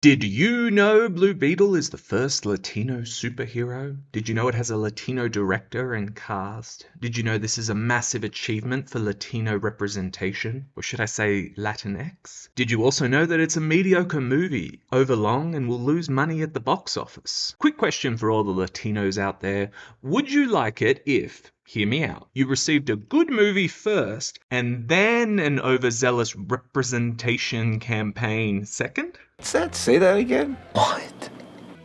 Did you know Blue Beetle is the first Latino superhero? Did you know it has a Latino director and cast? Did you know this is a massive achievement for Latino representation? Or should I say Latinx? Did you also know that it's a mediocre movie, overlong, and will lose money at the box office? Quick question for all the Latinos out there. Would you like it if, hear me out, you received a good movie first and then an overzealous representation campaign second? What's that? Say that again? What?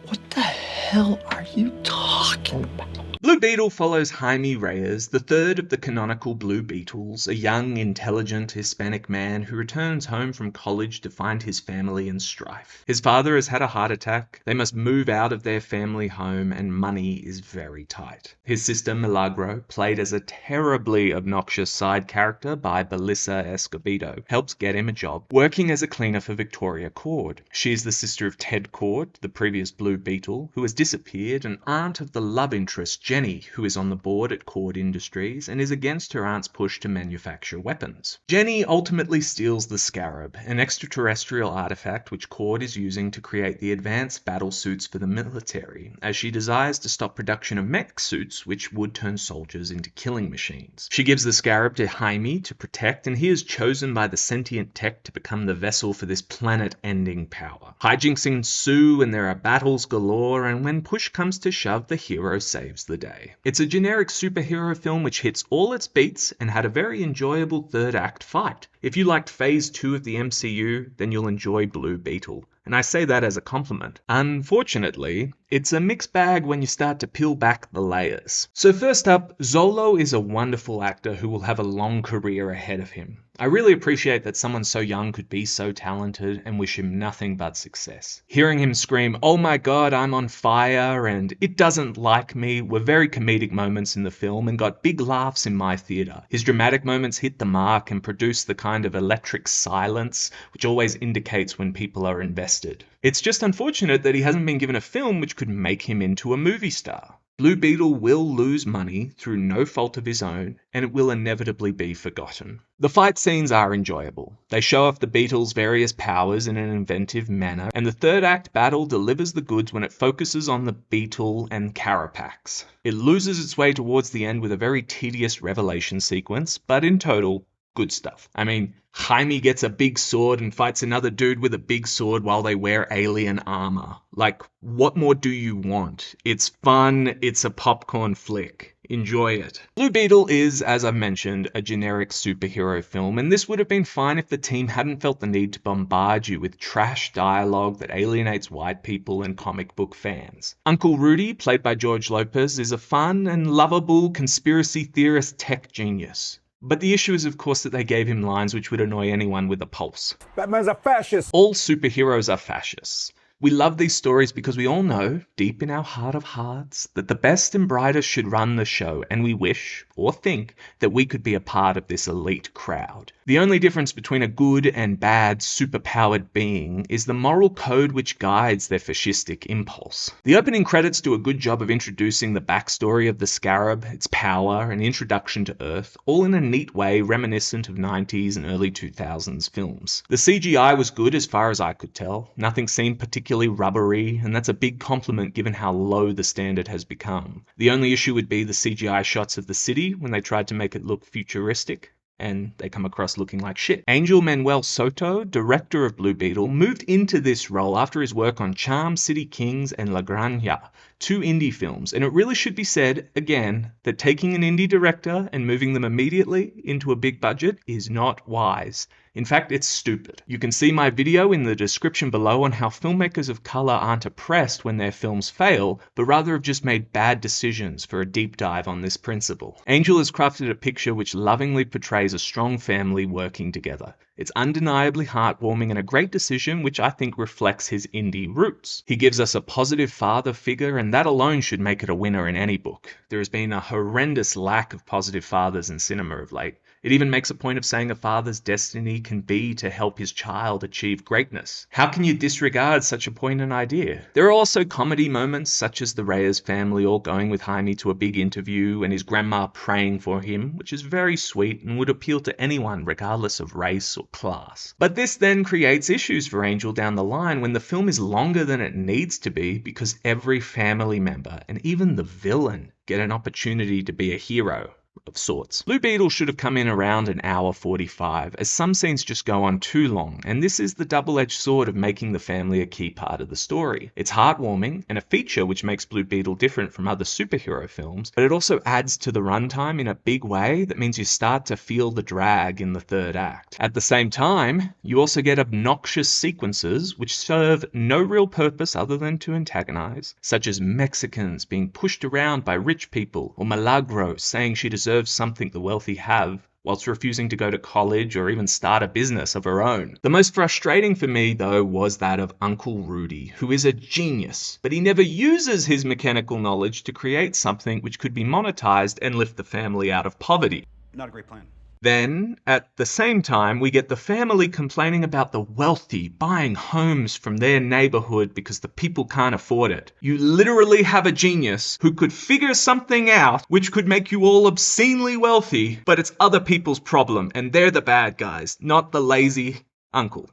What the hell are you talking about? Blue Beetle follows Jaime Reyes, the third of the canonical Blue Beetles, a young, intelligent Hispanic man who returns home from college to find his family in strife. His father has had a heart attack, they must move out of their family home, and money is very tight. His sister Milagro, played as a terribly obnoxious side character by Belissa Escobedo, helps get him a job, working as a cleaner for Victoria Cord. She is the sister of Ted Cord, the previous Blue Beetle, who has disappeared, and aunt of the love interest Jenny, who is on the board at Cord Industries and is against her aunt's push to manufacture weapons. Jenny ultimately steals the Scarab, an extraterrestrial artifact which Cord is using to create the advanced battle suits for the military, as she desires to stop production of mech suits which would turn soldiers into killing machines. She gives the Scarab to Jaime to protect, and he is chosen by the sentient tech to become the vessel for this planet-ending power. Hijinks ensue and there are battles galore, and when push comes to shove, the hero saves the day. It's a generic superhero film which hits all its beats and had a very enjoyable third act fight. If you liked Phase 2 of the MCU, then you'll enjoy Blue Beetle. And I say that as a compliment. Unfortunately, it's a mixed bag when you start to peel back the layers. So first up, Xolo is a wonderful actor who will have a long career ahead of him. I really appreciate that someone so young could be so talented and wish him nothing but success. Hearing him scream, "Oh my god, I'm on fire," and "It doesn't like me," were very comedic moments in the film and got big laughs in my theatre. His dramatic moments hit the mark and produce the kind of electric silence which always indicates when people are invested. It's just unfortunate that he hasn't been given a film which could make him into a movie star. Blue Beetle will lose money through no fault of his own, and it will inevitably be forgotten. The fight scenes are enjoyable. They show off the Beetle's various powers in an inventive manner, and the third act battle delivers the goods when it focuses on the Beetle and Carapax. It loses its way towards the end with a very tedious revelation sequence, but in total, good stuff. I mean, Jaime gets a big sword and fights another dude with a big sword while they wear alien armor. Like, what more do you want? It's fun, it's a popcorn flick. Enjoy it. Blue Beetle is, as I've mentioned, a generic superhero film, and this would have been fine if the team hadn't felt the need to bombard you with trash dialogue that alienates white people and comic book fans. Uncle Rudy, played by George Lopez, is a fun and lovable conspiracy theorist tech genius. But the issue is, of course, that they gave him lines which would annoy anyone with a pulse. That man's a fascist! All superheroes are fascists. We love these stories because we all know, deep in our heart of hearts, that the best and brightest should run the show, and we wish, or think, that we could be a part of this elite crowd. The only difference between a good and bad superpowered being is the moral code which guides their fascistic impulse. The opening credits do a good job of introducing the backstory of the Scarab, its power, and introduction to Earth, all in a neat way reminiscent of 90s and early 2000s films. The CGI was good as far as I could tell. Nothing seemed particularly rubbery, and that's a big compliment given how low the standard has become. The only issue would be the CGI shots of the city when they tried to make it look futuristic, and they come across looking like shit. Ángel Manuel Soto, director of Blue Beetle, moved into this role after his work on Charm City Kings and La Granja, two indie films, and it really should be said, again, that taking an indie director and moving them immediately into a big budget is not wise. In fact, it's stupid. You can see my video in the description below on how filmmakers of colour aren't oppressed when their films fail, but rather have just made bad decisions for a deep dive on this principle. Ángel has crafted a picture which lovingly portrays a strong family working together. It's undeniably heartwarming and a great decision which I think reflects his indie roots. He gives us a positive father figure, and that alone should make it a winner in any book. There has been a horrendous lack of positive fathers in cinema of late. It even makes a point of saying a father's destiny can be to help his child achieve greatness. How can you disregard such a poignant idea? There are also comedy moments such as the Reyes family all going with Jaime to a big interview and his grandma praying for him, which is very sweet and would appeal to anyone regardless of race or class. But this then creates issues for Angel down the line when the film is longer than it needs to be because every family member and even the villain get an opportunity to be a hero of sorts. Blue Beetle should have come in around an hour 45, as some scenes just go on too long, and this is the double-edged sword of making the family a key part of the story. It's heartwarming and a feature which makes Blue Beetle different from other superhero films, but it also adds to the runtime in a big way that means you start to feel the drag in the third act. At the same time, you also get obnoxious sequences which serve no real purpose other than to antagonize, such as Mexicans being pushed around by rich people, or Milagro saying she deserves something the wealthy have, whilst refusing to go to college or even start a business of her own. The most frustrating for me, though, was that of Uncle Rudy, who is a genius, but he never uses his mechanical knowledge to create something which could be monetized and lift the family out of poverty. Not a great plan. Then, at the same time, we get the family complaining about the wealthy buying homes from their neighborhood because the people can't afford it. You literally have a genius who could figure something out which could make you all obscenely wealthy, but it's other people's problem, and they're the bad guys, not the lazy uncle.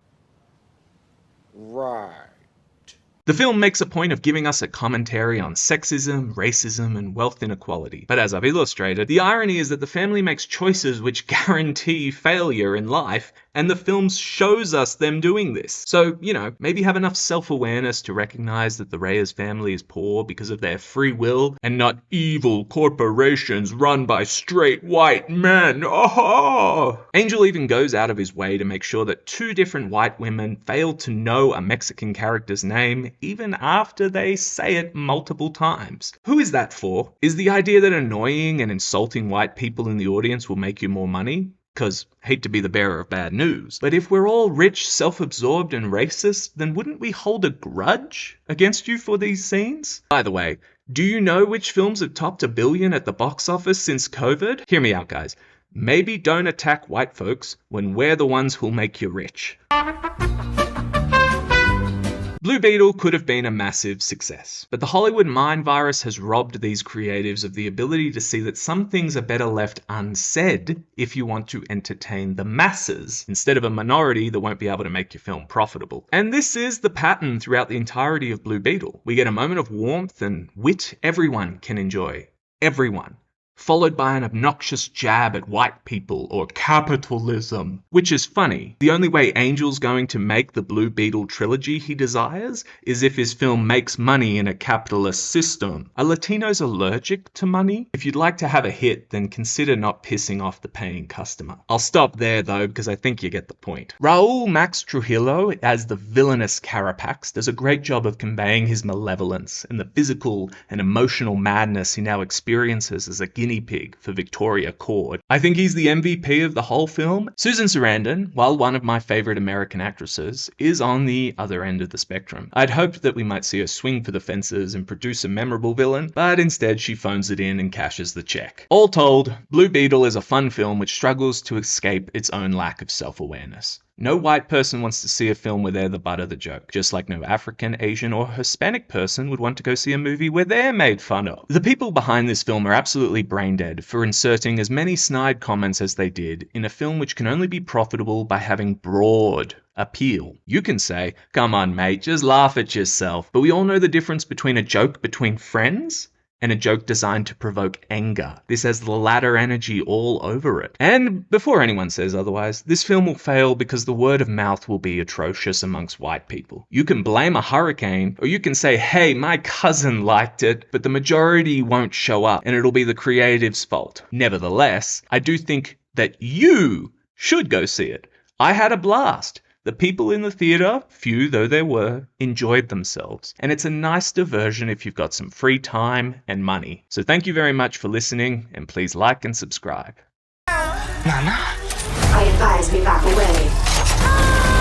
Right. The film makes a point of giving us a commentary on sexism, racism, and wealth inequality. But as I've illustrated, the irony is that the family makes choices which guarantee failure in life, and the film shows us them doing this. So, maybe have enough self-awareness to recognize that the Reyes family is poor because of their free will, and not evil corporations run by straight white men. Oh! Angel even goes out of his way to make sure that 2 different white women fail to know a Mexican character's name, even after they say it multiple times. Who is that for? Is the idea that annoying and insulting white people in the audience will make you more money? Because, hate to be the bearer of bad news, but if we're all rich, self-absorbed, and racist, then wouldn't we hold a grudge against you for these scenes? By the way, do you know which films have topped $1 billion at the box office since COVID? Hear me out, guys. Maybe don't attack white folks when we're the ones who'll make you rich. Blue Beetle could have been a massive success, but the Hollywood mind virus has robbed these creatives of the ability to see that some things are better left unsaid if you want to entertain the masses, instead of a minority that won't be able to make your film profitable. And this is the pattern throughout the entirety of Blue Beetle. We get a moment of warmth and wit everyone can enjoy. Everyone. Followed by an obnoxious jab at white people or capitalism, which is funny. The only way Angel's going to make the Blue Beetle trilogy he desires is if his film makes money in a capitalist system. Are Latinos allergic to money? If you'd like to have a hit, then consider not pissing off the paying customer. I'll stop there though, because I think you get the point. Raul Max Trujillo, as the villainous Carapax, does a great job of conveying his malevolence and the physical and emotional madness he now experiences as a guinea pig for Victoria Cord. I think he's the MVP of the whole film. Susan Sarandon, while one of my favorite American actresses, is on the other end of the spectrum. I'd hoped that we might see her swing for the fences and produce a memorable villain, but instead she phones it in and cashes the check. All told, Blue Beetle is a fun film which struggles to escape its own lack of self-awareness. No white person wants to see a film where they're the butt of the joke, just like no African, Asian, or Hispanic person would want to go see a movie where they're made fun of. The people behind this film are absolutely brain dead for inserting as many snide comments as they did in a film which can only be profitable by having broad appeal. You can say, come on mate, just laugh at yourself, but we all know the difference between a joke between friends and a joke designed to provoke anger. This has the latter energy all over it. And before anyone says otherwise, this film will fail because the word of mouth will be atrocious amongst white people. You can blame a hurricane, or you can say, hey, my cousin liked it, but the majority won't show up, and it'll be the creative's fault. Nevertheless, I do think that you should go see it. I had a blast. The people in the theatre, few though there were, enjoyed themselves. And it's a nice diversion if you've got some free time and money. So thank you very much for listening, and please like and subscribe. Nana? I advise we back away.